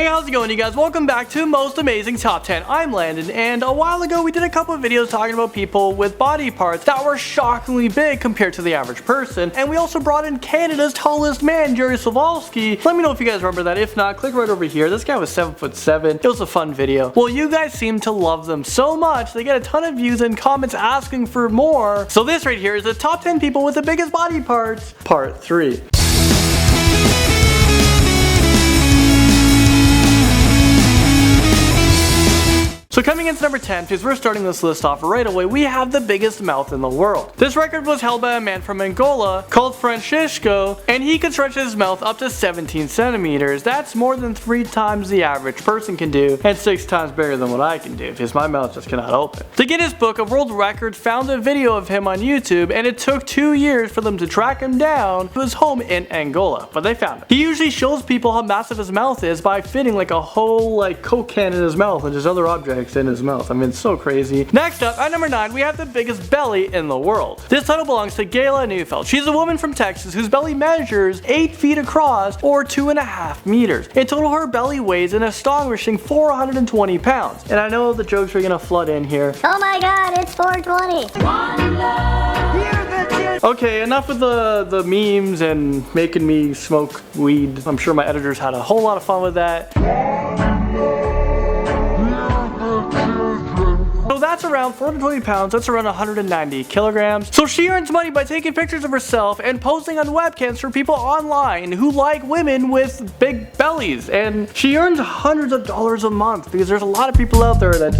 how's it going, you guys? Welcome back to Most Amazing Top 10. I'm Landon, and a while ago we did a couple of videos talking about people with body parts that were shockingly big compared to the average person, and we also brought in Canada's tallest man, Jerry Slavovsky. Let me know if you guys remember that. If not, click right over here. This guy was 7'7". It was a fun video. Well, you guys seem to love them so much, they get a ton of views and comments asking for more. So this right here is the top 10 people with the biggest body parts, part 3. So coming into number 10, because we're starting this list off right away, we have the biggest mouth in the world. This record was held by a man from Angola called Francisco, and he could stretch his mouth up to 17 centimeters. That's more than 3 times the average person can do, and 6 times bigger than what I can do, because my mouth just cannot open. The Guinness Book of World Records found a video of him on YouTube, and it took 2 years for them to track him down to his home in Angola, but they found him. He usually shows people how massive his mouth is by fitting like a whole Coke can in his mouth and just other objects in his mouth. I mean, it's so crazy. Next up, at number 9, we have the biggest belly in the world. This title belongs to Gayla Neufeld. She's a woman from Texas whose belly measures 8 feet across or 2.5 meters. In total, her belly weighs an astonishing 420 pounds. And I know the jokes are gonna flood in here. Oh my god, it's 420. Okay, enough with the memes and making me smoke weed. I'm sure my editors had a whole lot of fun with that. So that's around 420 pounds, that's around 190 kilograms. So she earns money by taking pictures of herself and posting on webcams for people online who like women with big bellies. And she earns hundreds of dollars a month because there's a lot of people out there that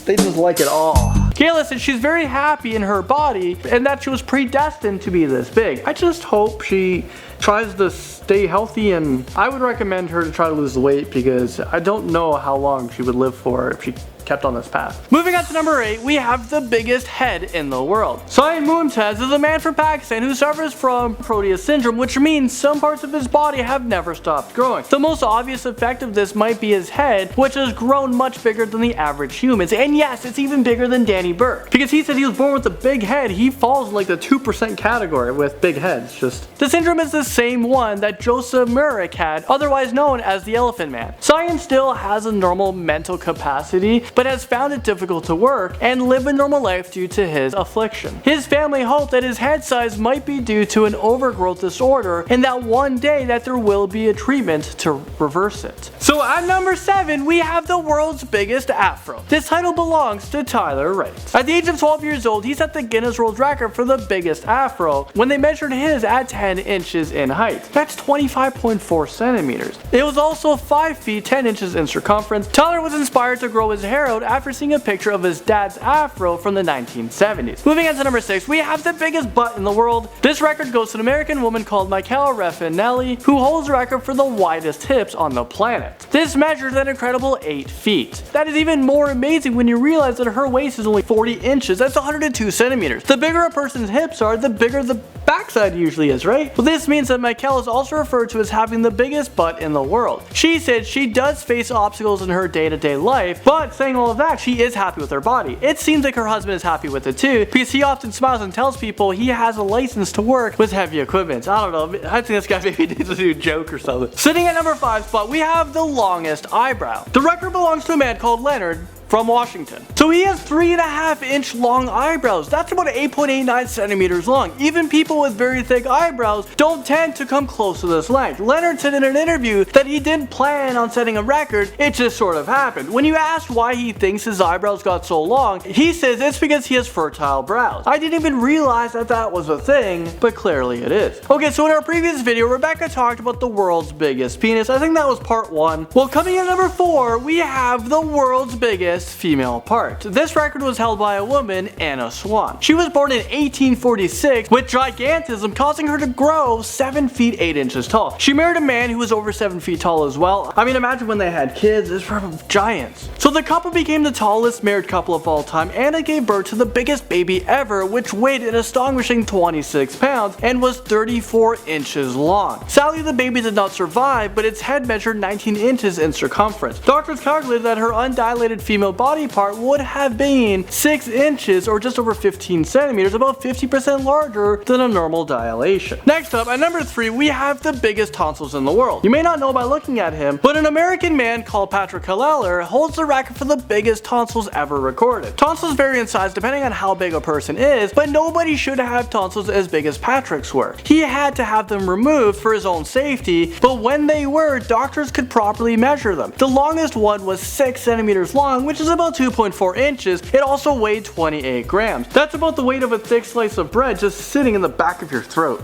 they just like it all. Gayla said she's very happy in her body and that she was predestined to be this big. I just hope she tries to stay healthy, and I would recommend her to try to lose the weight because I don't know how long she would live for if she kept on this path. Moving on to number 8, we have the biggest head in the world. Saeed Mumtaz is a man from Pakistan who suffers from Proteus syndrome, which means some parts of his body have never stopped growing. The most obvious effect of this might be his head, which has grown much bigger than the average humans. And yes, it's even bigger than Danny Burke. Because he said he was born with a big head, he falls in like the 2% category with big heads. The syndrome is the same one that Joseph Murray had, otherwise known as the Elephant Man. Science still has a normal mental capacity, but has found it difficult to work and live a normal life due to his affliction. His family hoped that his head size might be due to an overgrowth disorder and that one day that there will be a treatment to reverse it. So at number 7, we have the world's biggest afro. This title belongs to Tyler Wright. At the age of 12 years old, he set the Guinness World Record for the biggest afro when they measured his at 10 inches in height. That's 25.4 centimeters. It was also 5 feet 10 inches in circumference. Tyler was inspired to grow his hair out after seeing a picture of his dad's afro from the 1970s. Moving on to number 6, we have the biggest butt in the world. This record goes to an American woman called Michaela Raffinelli, who holds the record for the widest hips on the planet. This measures an incredible 8 feet. That is even more amazing when you realize that her waist is only 40 inches. That's 102 centimeters. The bigger a person's hips are, the bigger the backside usually is, right? Well, this means that Michaela is also referred to as having the biggest butt in the world. She said she does face obstacles in her day-to-day life, but saying all of that, she is happy with her body. It seems like her husband is happy with it too, because he often smiles and tells people he has a license to work with heavy equipment. I don't know, I think this guy maybe needs to do a joke or something. Sitting at number 5 spot, we have the longest eyebrow. The record belongs to a man called Leonard from Washington. So he has 3.5 inch long eyebrows. That's about 8.89 centimeters long. Even people with very thick eyebrows don't tend to come close to this length. Leonard said in an interview that he didn't plan on setting a record, it just sort of happened. When you asked why he thinks his eyebrows got so long, he says it's because he has fertile brows. I didn't even realize that that was a thing, but clearly it is. Okay, so in our previous video, Rebecca talked about the world's biggest penis. I think that was part 1. Well, coming in at number 4, we have the world's biggest female part. This record was held by a woman, Anna Swan. She was born in 1846 with gigantism causing her to grow 7 feet 8 inches tall. She married a man who was over 7 feet tall as well. I mean, imagine when they had kids, it's from giants. So the couple became the tallest married couple of all time. Anna gave birth to the biggest baby ever, which weighed an astonishing 26 pounds and was 34 inches long. Sadly, the baby did not survive, but its head measured 19 inches in circumference. Doctors calculated that her undilated female female body part would have been 6 inches or just over 15 centimeters, about 50% larger than a normal dilation. Next up, at number 3, we have the biggest tonsils in the world. You may not know by looking at him, but an American man called Patrick Kalleller holds the record for the biggest tonsils ever recorded. Tonsils vary in size depending on how big a person is, but nobody should have tonsils as big as Patrick's were. He had to have them removed for his own safety, but when they were, doctors could properly measure them. The longest one was 6 centimeters long, which is about 2.4 inches. It also weighed 28 grams. That's about the weight of a thick slice of bread just sitting in the back of your throat.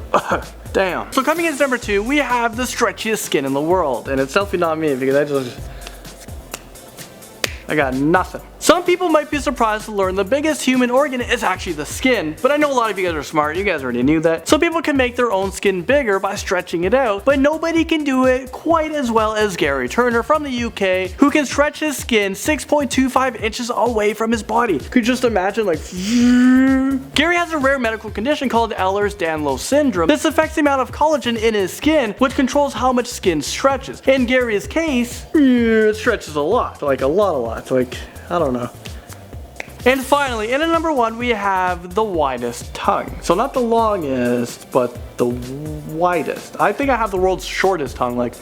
Damn. So coming in at number 2, we have the stretchiest skin in the world, and it's definitely not me because I got nothing. Some people might be surprised to learn the biggest human organ is actually the skin, but I know a lot of you guys are smart, you guys already knew that. So people can make their own skin bigger by stretching it out, but nobody can do it quite as well as Gary Turner from the UK, who can stretch his skin 6.25 inches away from his body. Could you just imagine, like, Gary has a rare medical condition called Ehlers-Danlos syndrome. This affects the amount of collagen in his skin, which controls how much skin stretches. In Gary's case, it stretches a lot, like a lot, like, I don't know. And finally, in at number 1, we have the widest tongue. So not the longest, but the widest. I think I have the world's shortest tongue, like,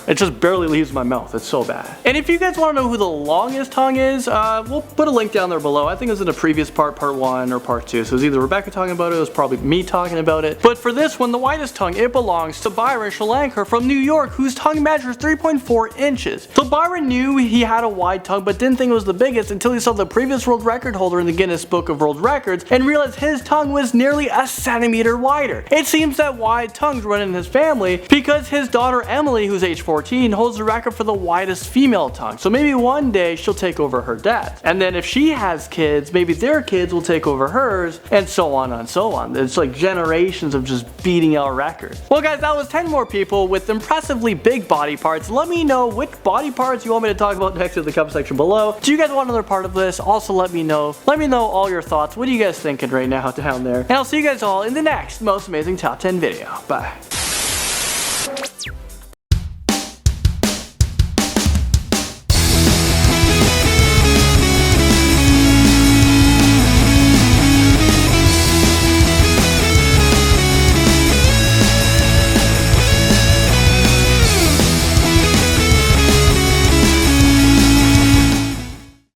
it just barely leaves my mouth. It's so bad. And if you guys want to know who the longest tongue is, we'll put a link down there below. I think it was in a previous part 1 or part 2. So it was either Rebecca talking about it, it was probably me talking about it. But for this one, the widest tongue, it belongs to Byron Shalankar from New York, whose tongue measures 3.4 inches. So Byron knew he had a wide tongue, but didn't think it was the biggest until he saw the previous world record holder in the Guinness Book of World Records and realized his tongue was nearly a centimeter wider. It seems that wide tongues run in his family because his daughter Emily, who's age 14, holds the record for the widest female tongue. So maybe one day she'll take over her dad's. And then if she has kids, maybe their kids will take over hers, and so on and so on. It's like generations of just beating out records. Well guys, that was 10 more people with impressively big body parts. Let me know which body parts you want me to talk about next in the comment section below. Do you guys want another part of this? Also let me know. Let me know all your thoughts. What are you guys thinking right now down there? And I'll see you guys all in the next most amazing top 10 video. Bye.